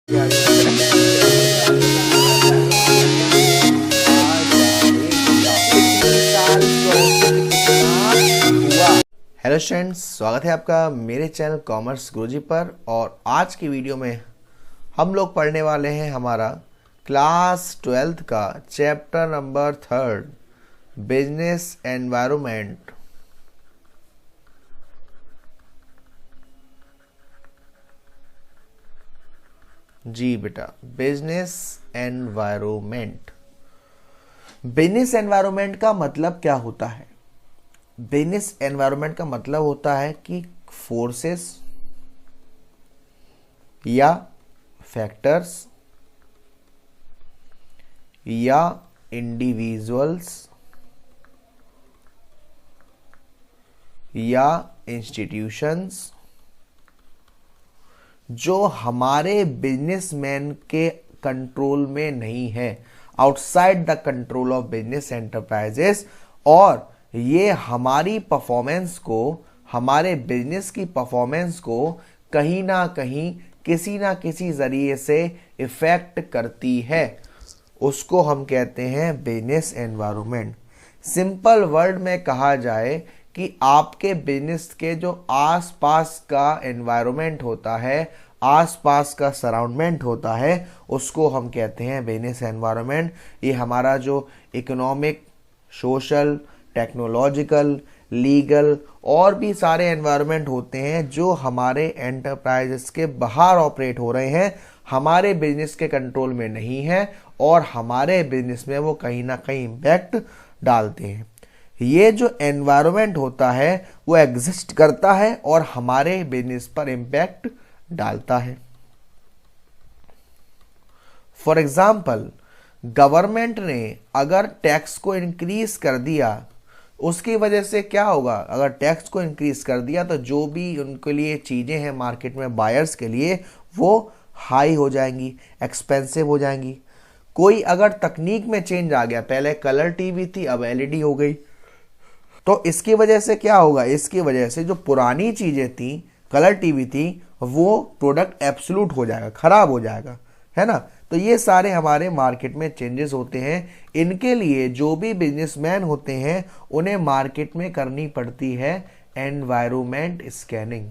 Hello students, स्वागत है आपका मेरे चैनल कॉमर्स गुरुजी पर। और आज की वीडियो में हम लोग पढ़ने वाले हैं हमारा क्लास 12th का चैप्टर नंबर 3 बिजनेस एनवायरनमेंट। जी बेटा, बिजनेस एनवायरनमेंट। बिजनेस एनवायरनमेंट का मतलब क्या होता है? बिजनेस एनवायरनमेंट का मतलब होता है कि फोर्सेस या फैक्टर्स या इंडिविजुअल्स या इंस्टीट्यूशंस जो हमारे बिजनेसमैन के कंट्रोल में नहीं है, outside the control of business enterprises, और ये हमारी परफॉर्मेंस को, हमारे बिजनेस की परफॉर्मेंस को कहीं ना कहीं किसी ना किसी जरिए से इफेक्ट करती है, उसको हम कहते हैं बिजनेस एनवायरनमेंट। सिंपल वर्ड में कहा जाए कि आपके बिजनेस के जो आसपास का एनवायरनमेंट होता है, आसपास का सराउंडमेंट होता है, उसको हम कहते हैं बिजनेस एनवायरनमेंट। ये हमारा जो इकोनॉमिक, सोशल, टेक्नोलॉजिकल, लीगल और भी सारे एनवायरनमेंट होते हैं जो हमारे एंटरप्राइजेस के बाहर ऑपरेट हो रहे हैं, हमारे बिजनेस के कंट्रोल में नहीं है और हमारे बिजनेस में वो कहीं ना कहीं इम्पैक्ट डालते हैं। ये जो एनवायरनमेंट होता है वो एग्जिस्ट करता है और हमारे बिजनेस पर इम्पैक्ट डालता है। फॉर एग्जाम्पल, गवर्नमेंट ने अगर टैक्स को इंक्रीज कर दिया, उसकी वजह से क्या होगा? अगर टैक्स को इंक्रीज कर दिया तो जो भी उनके लिए चीज़ें हैं मार्केट में बायर्स के लिए, वो हाई हो जाएंगी, एक्सपेंसिव हो जाएंगी। कोई अगर तकनीक में चेंज आ गया, पहले कलर टीवी थी अब एलईडी हो गई, तो इसकी वजह से क्या होगा? इसकी वजह से जो पुरानी चीज़ें थी, कलर टीवी थी, वो प्रोडक्ट एब्सोल्यूट हो जाएगा, खराब हो जाएगा, है ना। तो ये सारे हमारे मार्केट में चेंजेस होते हैं। इनके लिए जो भी बिजनेसमैन होते हैं उन्हें मार्केट में करनी पड़ती है एनवायरनमेंट स्कैनिंग।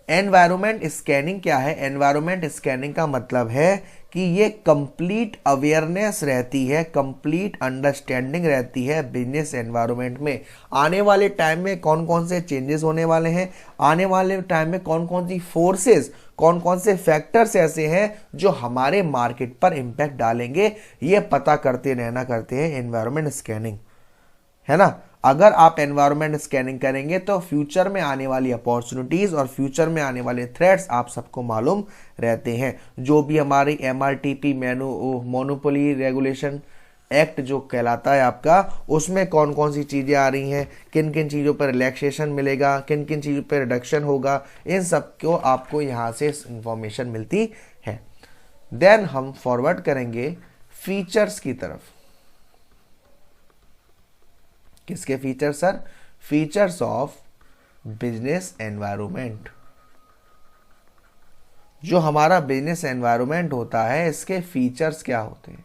एनवायरनमेंट स्कैनिंग क्या है? एनवायरनमेंट स्कैनिंग का मतलब है कि ये कंप्लीट अवेयरनेस रहती है, कंप्लीट अंडरस्टैंडिंग रहती है बिजनेस एनवायरनमेंट में। आने वाले टाइम में कौन कौन से चेंजेस होने वाले हैं, आने वाले टाइम में कौन कौन सी फोर्सेस, कौन कौन से फैक्टर्स ऐसे हैं जो हमारे मार्केट पर इंपैक्ट डालेंगे, ये पता करते हैं एनवायरनमेंट स्कैनिंग, है ना। अगर आप एनवायरनमेंट स्कैनिंग करेंगे तो फ्यूचर में आने वाली अपॉर्चुनिटीज और फ्यूचर में आने वाले थ्रेट्स आप सबको मालूम रहते हैं। जो भी हमारी एमआरटीपी मोनोपोली रेगुलेशन एक्ट जो कहलाता है आपका, उसमें कौन कौन सी चीज़ें आ रही हैं, किन किन चीज़ों पर रिलैक्सेशन मिलेगा, किन किन चीज़ों पर रिडक्शन होगा, इन सब को आपको यहाँ से इंफॉर्मेशन मिलती है। देन हम फॉरवर्ड करेंगे फीचर्स की तरफ। किसके feature sir? Features of business environment. जो हमारा बिजनेस एनवायरनमेंट होता है, इसके फीचर्स क्या होते हैं?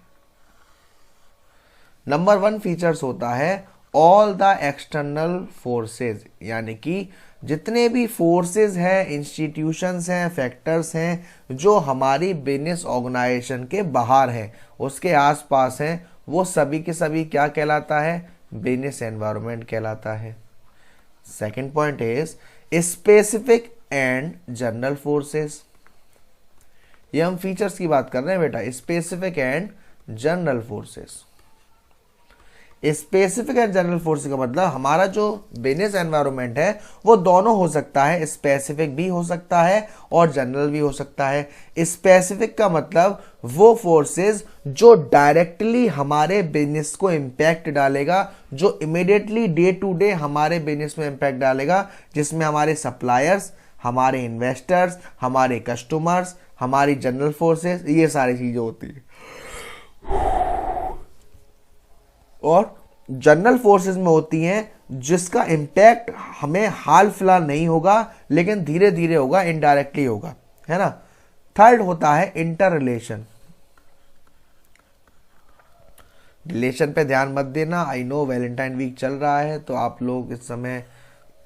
नंबर 1 फीचर्स होता है ऑल द एक्सटर्नल फोर्सेस, यानी कि जितने भी फोर्सेस हैं, इंस्टीट्यूशंस हैं, फैक्टर्स हैं जो हमारी बिजनेस ऑर्गेनाइजेशन के बाहर हैं, उसके आसपास हैं, वो सभी के सभी क्या कहलाता है? बिजनेस एनवायरनमेंट कहलाता है। Second point is specific and general forces. ये हम फीचर्स की बात कर रहे हैं बेटा, specific and general forces. Specific and general forces का मतलब हमारा जो बिजनेस एनवायरनमेंट है वो दोनों हो सकता है, स्पेसिफिक भी हो सकता है और जनरल भी हो सकता है। स्पेसिफिक का मतलब वो फोर्सेस जो डायरेक्टली हमारे बिजनेस को इम्पैक्ट डालेगा, जो इमीडिएटली डे टू डे हमारे बिजनेस में इम्पैक्ट डालेगा, जिसमें हमारे सप्लायर्स, हमारे इन्वेस्टर्स, हमारे कस्टमर्स, हमारी जनरल फोर्सेस, ये सारी चीजें होती है। और जनरल फोर्सेस में होती हैं जिसका इम्पैक्ट हमें हाल फिलहाल नहीं होगा लेकिन धीरे धीरे होगा, इनडायरेक्टली होगा, है ना। थर्ड होता है इंटर रिलेशन। रिलेशन पे ध्यान मत देना, आई नो वैलेंटाइन वीक चल रहा है तो आप लोग इस समय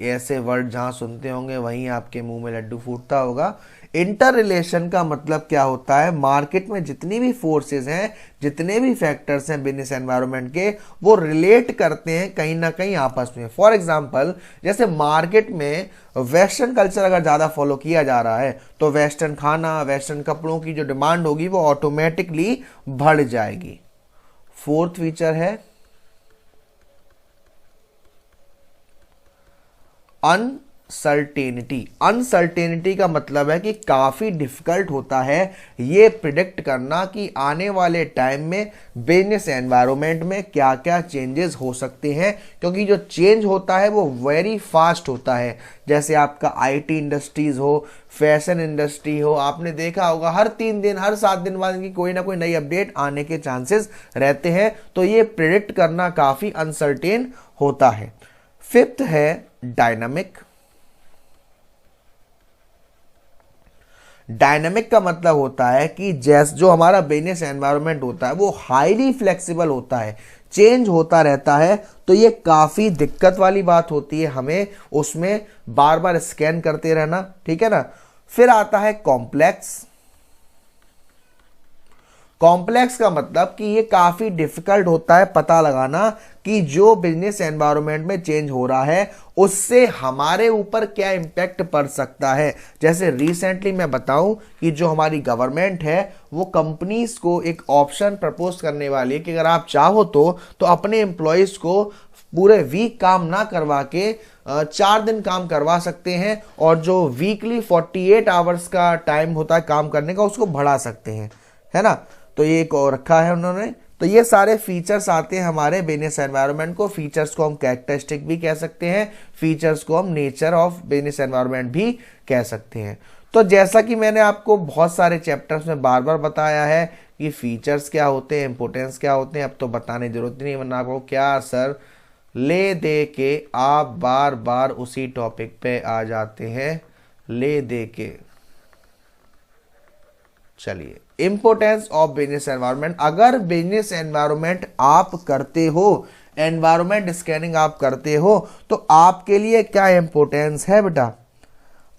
ऐसे वर्ड जहां सुनते होंगे वहीं आपके मुंह में लड्डू फूटता होगा। इंटर रिलेशन का मतलब क्या होता है, मार्केट में जितनी भी फोर्सेस हैं, जितने भी फैक्टर्स हैं बिजनेस एनवायरनमेंट के, वो रिलेट करते हैं कहीं ना कहीं आपस में। फॉर एग्जांपल, जैसे मार्केट में वेस्टर्न कल्चर अगर ज़्यादा फॉलो किया जा रहा है तो वेस्टर्न खाना, वेस्टर्न कपड़ों की जो डिमांड होगी वो ऑटोमेटिकली बढ़ जाएगी। फोर्थ फीचर है अनसर्टेनिटी। अनसर्टेनिटी का मतलब है कि काफी डिफिकल्ट होता है ये प्रिडिक्ट करना कि आने वाले टाइम में बिजनेस एनवायरनमेंट में क्या क्या चेंजेस हो सकते हैं, क्योंकि जो चेंज होता है वो वेरी फास्ट होता है। जैसे आपका आईटी इंडस्ट्रीज हो, फैशन इंडस्ट्री हो, आपने देखा होगा हर 3 दिन, हर 7 दिन बाद की कोई ना कोई नई अपडेट आने के चांसेस रहते हैं, तो ये प्रिडिक्ट करना काफी अनसर्टेन होता है। फिफ्थ है डायनामिक। डायनामिक का मतलब होता है कि जैसे जो हमारा बिजनेस एनवायरनमेंट होता है वो हाईली फ्लेक्सिबल होता है, चेंज होता रहता है, तो ये काफी दिक्कत वाली बात होती है हमें उसमें बार बार स्कैन करते रहना, ठीक है ना। फिर आता है कॉम्प्लेक्स। कॉम्प्लेक्स का मतलब कि ये काफी डिफिकल्ट होता है पता लगाना कि जो बिजनेस एनवायरनमेंट में चेंज हो रहा है उससे हमारे ऊपर क्या इंपैक्ट पड़ सकता है। जैसे रिसेंटली मैं बताऊं कि जो हमारी गवर्नमेंट है वो कंपनीज को एक ऑप्शन प्रपोज करने वाली है कि अगर आप चाहो तो अपने एम्प्लॉयज को पूरे वीक काम ना करवा के 4 दिन काम करवा सकते हैं, और जो वीकली 48 आवर्स का टाइम होता है काम करने का उसको बढ़ा सकते हैं, है ना। तो ये एक और रखा है उन्होंने। तो ये सारे फीचर्स आते हैं हमारे बिजनेस एनवायरनमेंट को। फीचर्स को हम कैरेक्टरिस्टिक भी कह सकते हैं, फीचर्स को हम नेचर ऑफ बिजनेस एनवायरनमेंट भी कह सकते हैं। तो जैसा कि मैंने आपको बहुत सारे चैप्टर्स में बार बार बताया है कि फीचर्स क्या होते हैं, इंपोर्टेंस क्या होते हैं, अब तो बताने की जरूरत नहीं, वरना आपको क्या सर ले दे के आप बार बार उसी टॉपिक पे आ जाते हैं, ले दे के। चलिए, इंपोर्टेंस ऑफ बिजनेस एनवायरनमेंट। अगर बिजनेस एनवायरनमेंट आप करते हो, एनवायरनमेंट स्कैनिंग आप करते हो, तो आपके लिए क्या इंपोर्टेंस है बेटा।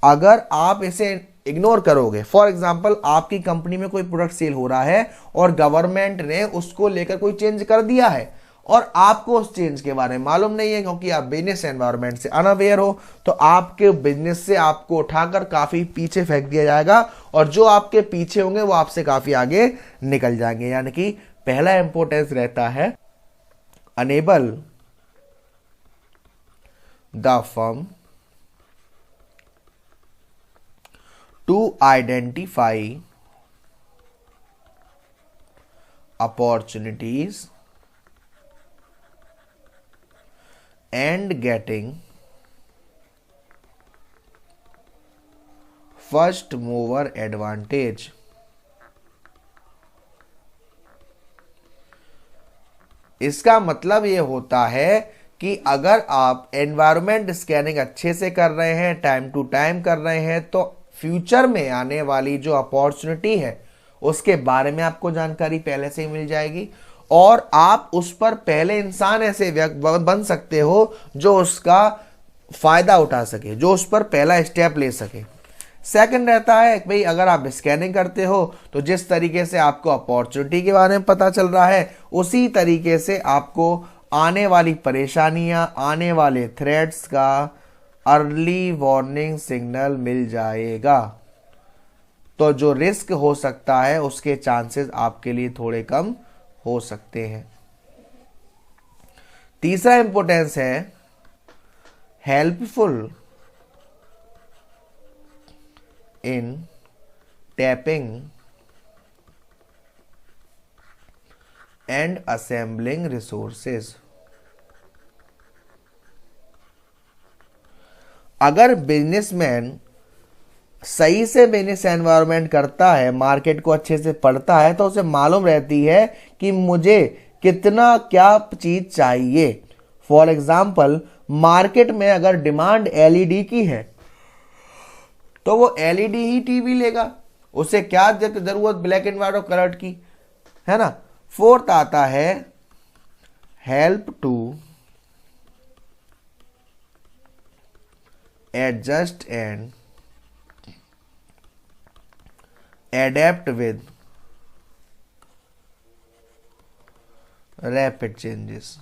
अगर आप इसे इग्नोर करोगे, फॉर एग्जांपल आपकी कंपनी में कोई प्रोडक्ट सेल हो रहा है और गवर्नमेंट ने उसको लेकर कोई चेंज कर दिया है और आपको उस चेंज के बारे में मालूम नहीं है क्योंकि आप बिजनेस एनवायरनमेंट से अनअवेयर हो, तो आपके बिजनेस से आपको उठाकर काफी पीछे फेंक दिया जाएगा और जो आपके पीछे होंगे वो आपसे काफी आगे निकल जाएंगे। यानी कि पहला इंपोर्टेंस रहता है enable the firm to identify opportunities and getting first mover advantage। इसका मतलब ये होता है कि अगर आप एनवायरनमेंट स्कैनिंग अच्छे से कर रहे हैं, टाइम टू टाइम कर रहे हैं, तो फ्यूचर में आने वाली जो अपॉर्चुनिटी है उसके बारे में आपको जानकारी पहले से ही मिल जाएगी और आप उस पर पहले इंसान ऐसे बन सकते हो जो उसका फायदा उठा सके, जो उस पर पहला स्टेप ले सके। सेकंड रहता है भाई, अगर आप स्कैनिंग करते हो तो जिस तरीके से आपको अपॉर्चुनिटी के बारे में पता चल रहा है उसी तरीके से आपको आने वाली परेशानियां, आने वाले थ्रेट्स का अर्ली वार्निंग सिग्नल मिल जाएगा। तो जो रिस्क हो सकता है उसके चांसेस आपके लिए थोड़े कम हो सकते हैं। तीसरा इंपोर्टेंस है helpful in tapping and assembling resources. अगर बिजनेसमैन सही से बिजनेस एनवायरनमेंट करता है, मार्केट को अच्छे से पढ़ता है, तो उसे मालूम रहती है कि मुझे कितना क्या चीज चाहिए। फॉर एग्जाम्पल मार्केट में अगर डिमांड एलईडी की है तो वो एलईडी ही टीवी लेगा, उसे क्या जरूरत ब्लैक एंड व्हाइट और कलर्ड की, है ना। फोर्थ आता है help to adjust and adapt with rapid changes.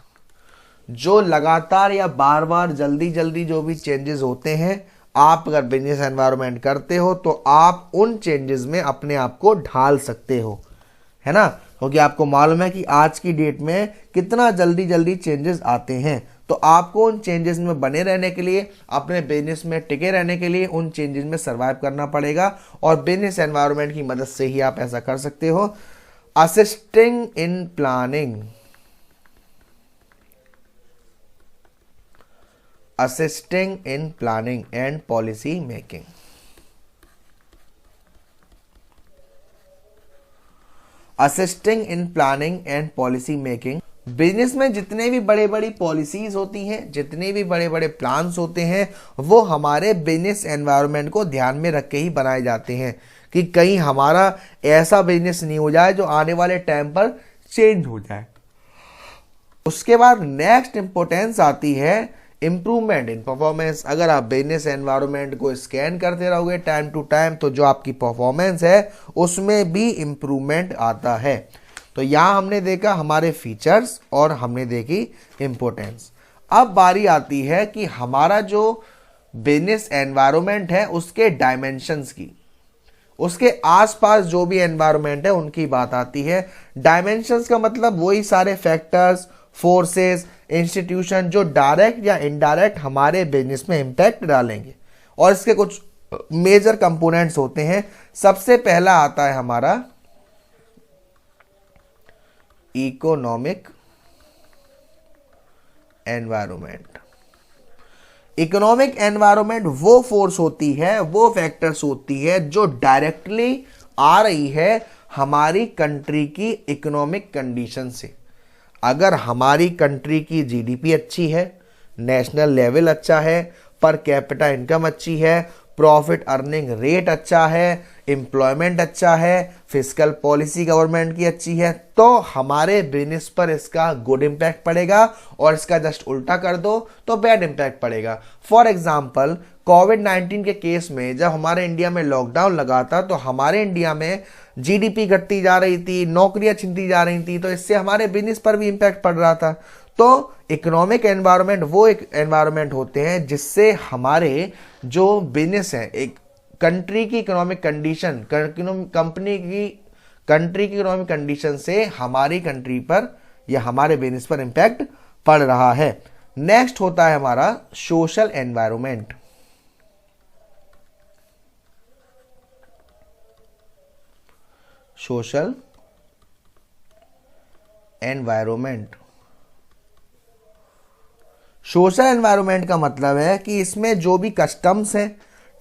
जो लगातार या बार बार जल्दी जल्दी जो भी चेंजेस होते हैं, आप अगर बिजनेस एनवायरनमेंट करते हो तो आप उन चेंजेस में अपने आप को ढाल सकते हो, है ना। क्योंकि आपको मालूम है कि आज की डेट में कितना जल्दी जल्दी चेंजेस आते हैं, तो आपको उन चेंजेस में बने रहने के लिए, अपने बिजनेस में टिके रहने के लिए उन चेंजेस में सर्वाइव करना पड़ेगा, और बिजनेस एनवायरनमेंट की मदद से ही आप ऐसा कर सकते हो। Assisting in planning, assisting in planning and policy making। Assisting in planning and policy making, business में जितने भी बड़े बड़ी पॉलिसीज होती हैं, जितने भी बड़े बड़े प्लान्स होते हैं, वो हमारे बिजनेस एनवायरनमेंट को ध्यान में रख के ही बनाए जाते हैं कि कहीं हमारा ऐसा बिजनेस नहीं हो जाए जो आने वाले टाइम पर चेंज हो जाए। उसके बाद नेक्स्ट इंपॉर्टेंस आती है इंप्रूवमेंट इन परफॉर्मेंस। अगर आप बिजनेस एनवायरनमेंट को स्कैन करते रहोगे टाइम टू टाइम, तो जो आपकी परफॉर्मेंस है उसमें भी इंप्रूवमेंट आता है। तो यहाँ हमने देखा हमारे फीचर्स और हमने देखी इंपॉर्टेंस। अब बारी आती है कि हमारा जो बिजनेस एनवायरनमेंट है उसके डायमेंशंस की, उसके आसपास जो भी एनवायरनमेंट है उनकी बात आती है। डायमेंशंस का मतलब वही सारे फैक्टर्स, फोर्सेस, इंस्टीट्यूशन जो डायरेक्ट या इनडायरेक्ट हमारे बिजनेस में इंपैक्ट डालेंगे, और इसके कुछ मेजर कंपोनेंट्स होते हैं। सबसे पहला आता है हमारा इकोनॉमिक एनवायरनमेंट। इकोनॉमिक एनवायरनमेंट वो फोर्स होती है, वो फैक्टर्स होती है जो डायरेक्टली आ रही है हमारी कंट्री की इकोनॉमिक कंडीशन से। अगर हमारी कंट्री की जीडीपी अच्छी है, नेशनल लेवल अच्छा है, पर कैपिटा इनकम अच्छी है, प्रॉफिट अर्निंग रेट अच्छा है, एम्प्लॉयमेंट अच्छा है, फिस्कल पॉलिसी गवर्नमेंट की अच्छी है, तो हमारे बिजनेस पर इसका गुड इम्पैक्ट पड़ेगा, और इसका जस्ट उल्टा कर दो तो बैड इम्पैक्ट पड़ेगा। फॉर एग्जाम्पल कोविड-19 के केस में जब हमारे इंडिया में लॉकडाउन लगा था तो हमारे इंडिया में जीडीपी घटती जा रही थी, नौकरियां छिनती जा रही थी, तो इससे हमारे बिजनेस पर भी इम्पैक्ट पड़ रहा था। तो इकोनॉमिक एनवायरनमेंट वो एक एनवायरनमेंट होते हैं जिससे हमारे जो बिजनेस है, एक कंट्री की इकोनॉमिक कंडीशन, कंट्री की इकोनॉमिक कंडीशन से हमारी कंट्री पर या हमारे बिजनेस पर इम्पैक्ट पड़ रहा है। नेक्स्ट होता है हमारा social environment. Social environment, social environment का मतलब है कि इसमें जो भी कस्टम्स हैं,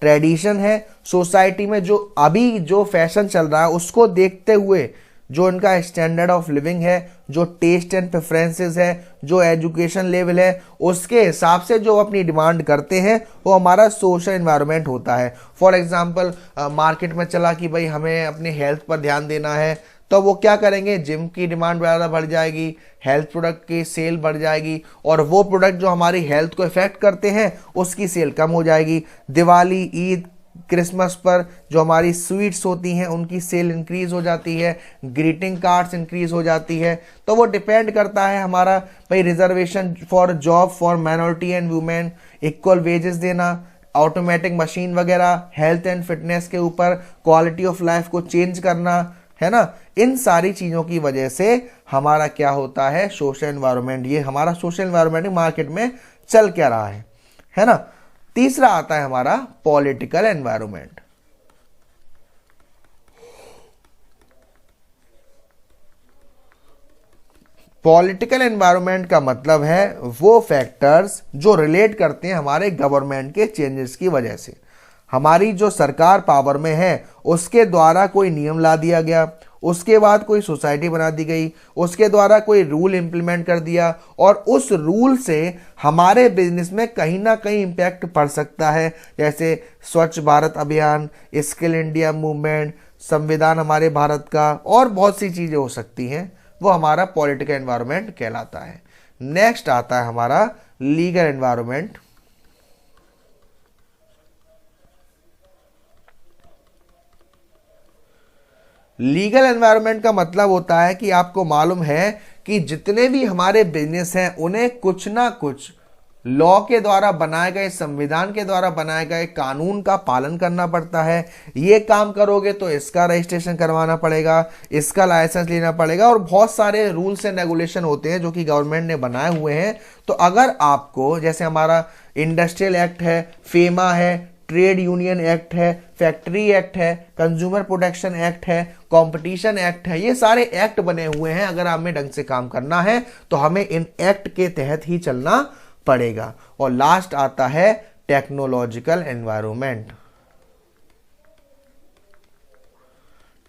ट्रेडिशन है, सोसाइटी में जो अभी जो फैशन चल रहा है उसको देखते हुए जो इनका स्टैंडर्ड ऑफ लिविंग है, जो टेस्ट एंड प्रेफरेंसेस है, जो एजुकेशन लेवल है, उसके हिसाब से जो अपनी डिमांड करते हैं वो हमारा सोशल एनवायरनमेंट होता है। फॉर एग्जांपल मार्केट में चला कि भाई हमें अपने हेल्थ पर ध्यान देना है, तो वो क्या करेंगे, जिम की डिमांड ज़्यादा बढ़ जाएगी, हेल्थ प्रोडक्ट की सेल बढ़ जाएगी, और वो प्रोडक्ट जो हमारी हेल्थ को इफेक्ट करते हैं उसकी सेल कम हो जाएगी। दिवाली, ईद, क्रिसमस पर जो हमारी स्वीट्स होती हैं उनकी सेल इंक्रीज हो जाती है, ग्रीटिंग कार्ड्स इंक्रीज हो जाती है। तो वो डिपेंड करता है हमारा भाई reservation for job for minority and women, equal wages देना, ऑटोमेटिक मशीन वगैरह, हेल्थ एंड फिटनेस के ऊपर, क्वालिटी ऑफ लाइफ को चेंज करना, है ना। इन सारी चीज़ों की वजह से हमारा क्या होता है, सोशल एनवायरनमेंट। ये हमारा सोशल एनवायरनमेंट मार्केट में चल क्या रहा है ना। तीसरा आता है हमारा पॉलिटिकल एनवायरनमेंट। पॉलिटिकल एनवायरनमेंट का मतलब है वो फैक्टर्स जो रिलेट करते हैं हमारे गवर्नमेंट के चेंजेस की वजह से। हमारी जो सरकार पावर में है उसके द्वारा कोई नियम ला दिया गया, उसके बाद कोई सोसाइटी बना दी गई, उसके द्वारा कोई रूल इंप्लीमेंट कर दिया और उस रूल से हमारे बिजनेस में कहीं ना कहीं इम्पैक्ट पड़ सकता है, जैसे स्वच्छ भारत अभियान, स्किल इंडिया मूवमेंट, संविधान हमारे भारत का, और बहुत सी चीजें हो सकती हैं, वो हमारा पॉलिटिकल एनवायरनमेंट कहलाता है। नेक्स्ट आता है हमारा लीगल एनवायरनमेंट। लीगल एनवायरनमेंट का मतलब होता है कि आपको मालूम है कि जितने भी हमारे बिजनेस हैं उन्हें कुछ ना कुछ लॉ के द्वारा बनाए गए, संविधान के द्वारा बनाए गए कानून का पालन करना पड़ता है। ये काम करोगे तो इसका रजिस्ट्रेशन करवाना पड़ेगा, इसका लाइसेंस लेना पड़ेगा, और बहुत सारे रूल्स एंड रेगुलेशन होते हैं जो कि गवर्नमेंट ने बनाए हुए हैं। तो अगर आपको, जैसे हमारा इंडस्ट्रियल एक्ट है, फेमा है, ट्रेड यूनियन एक्ट है, फैक्ट्री एक्ट है, कंज्यूमर प्रोटेक्शन एक्ट है, कंपटीशन एक्ट है, ये सारे एक्ट बने हुए हैं। अगर हमें ढंग से काम करना है तो हमें इन एक्ट के तहत ही चलना पड़ेगा। और लास्ट आता है टेक्नोलॉजिकल एनवायरनमेंट।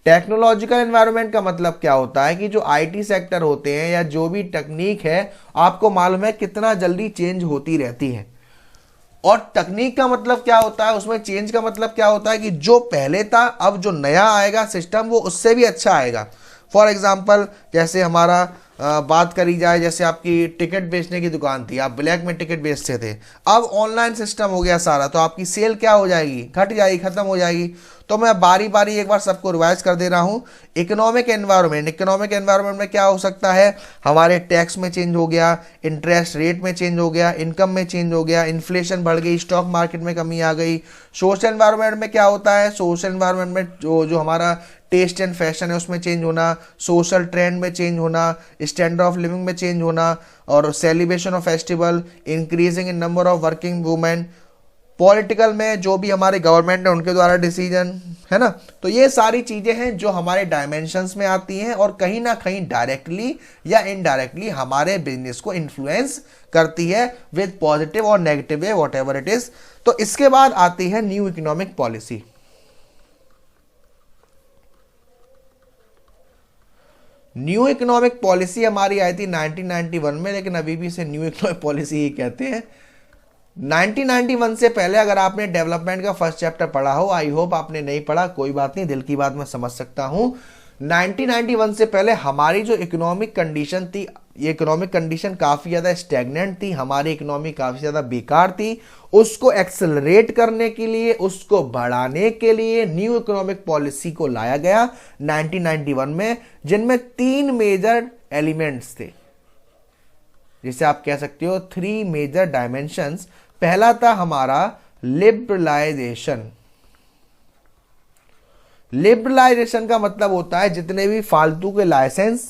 टेक्नोलॉजिकल एनवायरनमेंट का मतलब क्या होता है कि जो आईटी सेक्टर होते हैं या जो भी तकनीक है, आपको मालूम है कितना जल्दी चेंज होती रहती है। और तकनीक का मतलब क्या होता है, उसमें चेंज का मतलब क्या होता है कि जो पहले था अब जो नया आएगा सिस्टम वो उससे भी अच्छा आएगा। फॉर एग्जाम्पल, जैसे हमारा बात करी जाए, जैसे आपकी टिकट बेचने की दुकान थी, आप ब्लैक में टिकट बेचते थे, अब ऑनलाइन सिस्टम हो गया सारा, तो आपकी सेल क्या हो जाएगी, घट जाएगी, खत्म हो जाएगी। तो मैं बारी बारी एक बार सबको रिवाइज कर दे रहा हूँ। इकोनॉमिक एनवायरनमेंट में क्या हो सकता है, हमारे टैक्स में चेंज हो गया, इंटरेस्ट रेट में चेंज हो गया, इनकम में चेंज हो गया, इन्फ्लेशन बढ़ गई, स्टॉक मार्केट में कमी आ गई। सोशल एनवायरनमेंट में क्या होता है, सोशल एनवायरनमेंट में जो हमारा टेस्ट एंड फैशन है उसमें चेंज होना, सोशल ट्रेंड में चेंज होना, स्टैंडर्ड ऑफ लिविंग में चेंज होना, और celebration of festival, increasing in number of working women. Political में जो भी हमारे गवर्नमेंट है उनके द्वारा डिसीजन है ना। तो ये सारी चीजें हैं जो हमारे डायमेंशंस में आती हैं और कहीं ना कहीं डायरेक्टली या इनडायरेक्टली हमारे बिजनेस को इन्फ्लुएंस करती है विद पॉजिटिव और negative way, what ever it is. तो इसके बाद आती है new economic policy. New economic policy हमारी आई थी 1991 में, लेकिन अभी भी इसे न्यू इकोनॉमिक पॉलिसी ही कहते हैं। 1991 से पहले अगर आपने डेवलपमेंट का फर्स्ट चैप्टर पढ़ा हो, आई होप आपने नहीं पढ़ा, कोई बात नहीं, दिल की बात मैं समझ सकता हूं। 1991 से पहले हमारी जो इकोनॉमिक कंडीशन थी, ये इकोनॉमिक कंडीशन काफी ज्यादा स्टैग्नेंट थी, हमारी इकोनॉमी काफी ज्यादा बेकार थी। उसको एक्सेलरेट करने के लिए, उसको बढ़ाने के लिए न्यू इकोनॉमिक पॉलिसी को लाया गया 1991 में, जिनमें 3 मेजर एलिमेंट्स थे, जिसे आप कह सकते हो 3 मेजर डायमेंशंस। पहला था हमारा लिबरलाइजेशन। लिबरलाइजेशन का मतलब होता है जितने भी फालतू के licence,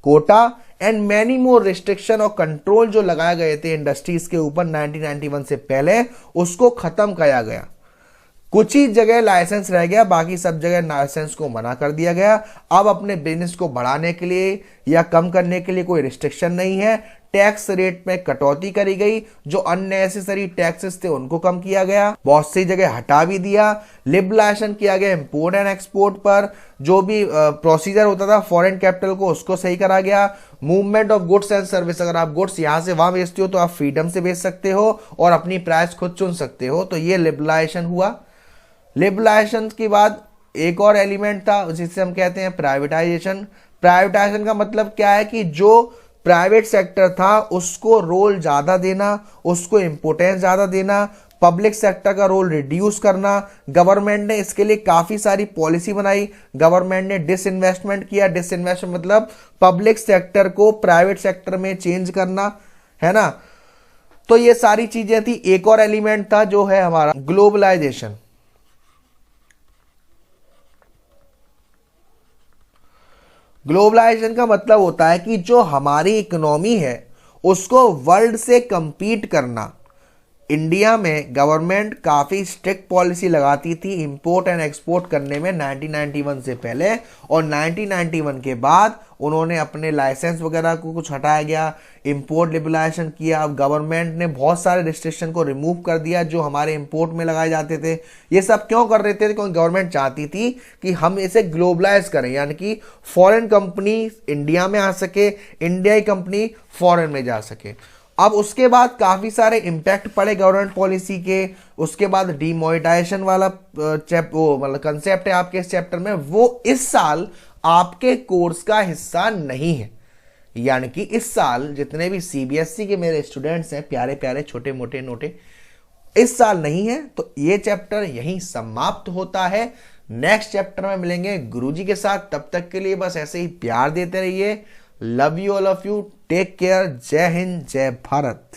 quota and many more restriction और कंट्रोल जो लगाए गए थे इंडस्ट्रीज के ऊपर 1991 से पहले, उसको खत्म किया गया। कुछ ही जगह लाइसेंस रह गया, बाकी सब जगह लाइसेंस को मना कर दिया गया। अब अपने बिजनेस को बढ़ाने के लिए या कम करने के लिए कोई रिस्ट्रिक्शन नहीं है। टैक्स रेट में कटौती करी गई, जो अननेसेसरी टैक्सेस थे उनको कम किया गया, बहुत सी जगह हटा भी दिया। लिबरलाइजेशन किया गया इंपोर्ट एंड एक्सपोर्ट पर, जो भी प्रोसीजर होता था फॉरेन कैपिटल को, उसको सही करा गया। Movement of goods and service, अगर आप गुड्स यहां से वहां बेचते हो तो आप फ्रीडम से बेच सकते हो और अपनी प्राइस खुद चुन सकते हो। तो ये लिबरलाइजेशन हुआ। लिबरलाइजेशन के बाद एक और एलिमेंट था जिसे हम कहते हैं प्राइवेटाइजेशन। प्राइवेटाइजेशन का मतलब क्या है कि जो प्राइवेट सेक्टर था उसको रोल ज्यादा देना, उसको इंपोर्टेंस ज्यादा देना, पब्लिक सेक्टर का रोल रिड्यूस करना। गवर्नमेंट ने इसके लिए काफी सारी पॉलिसी बनाई। गवर्नमेंट ने डिसइन्वेस्टमेंट किया। डिसइन्वेस्टमेंट मतलब पब्लिक सेक्टर को प्राइवेट सेक्टर में चेंज करना, है ना। तो ये सारी चीजें थी। एक और एलिमेंट था जो है हमारा ग्लोबलाइजेशन। ग्लोबलाइजेशन का मतलब होता है कि जो हमारी इकोनॉमी है उसको वर्ल्ड से कंपीट करना, इंडिया में गवर्नमेंट काफ़ी स्ट्रिक्ट पॉलिसी लगाती थी इंपोर्ट एंड एक्सपोर्ट करने में 1991 से पहले, और 1991 के बाद उन्होंने अपने लाइसेंस वगैरह को कुछ हटाया गया, इंपोर्ट लिबरलाइजेशन किया। अब गवर्नमेंट ने बहुत सारे रिस्ट्रिक्शन को रिमूव कर दिया जो हमारे इंपोर्ट में लगाए जाते थे। ये सब क्यों कर रहे थे? क्योंकि गवर्नमेंट चाहती थी कि हम इसे ग्लोबलाइज करें, यानी कि फॉरेन कंपनी इंडिया में आ सके, इंडियाई कंपनी फॉरेन में जा सके। अब उसके बाद काफी सारे इंपैक्ट पड़े गवर्नमेंट पॉलिसी के। उसके बाद डिमोनेटाइजेशन वाला वो मतलब कंसेप्ट है आपके इस चैप्टर में, वो इस साल आपके कोर्स का हिस्सा नहीं है। यानी कि इस साल जितने भी सीबीएसई के मेरे स्टूडेंट्स हैं, प्यारे प्यारे छोटे मोटे नोटे, इस साल नहीं है। तो ये चैप्टर यहीं समाप्त होता है। नेक्स्ट चैप्टर में मिलेंगे गुरुजी के साथ। तब तक के लिए बस ऐसे ही प्यार देते रहिए। Love you all of you, take care, जय हिंद, जय भारत।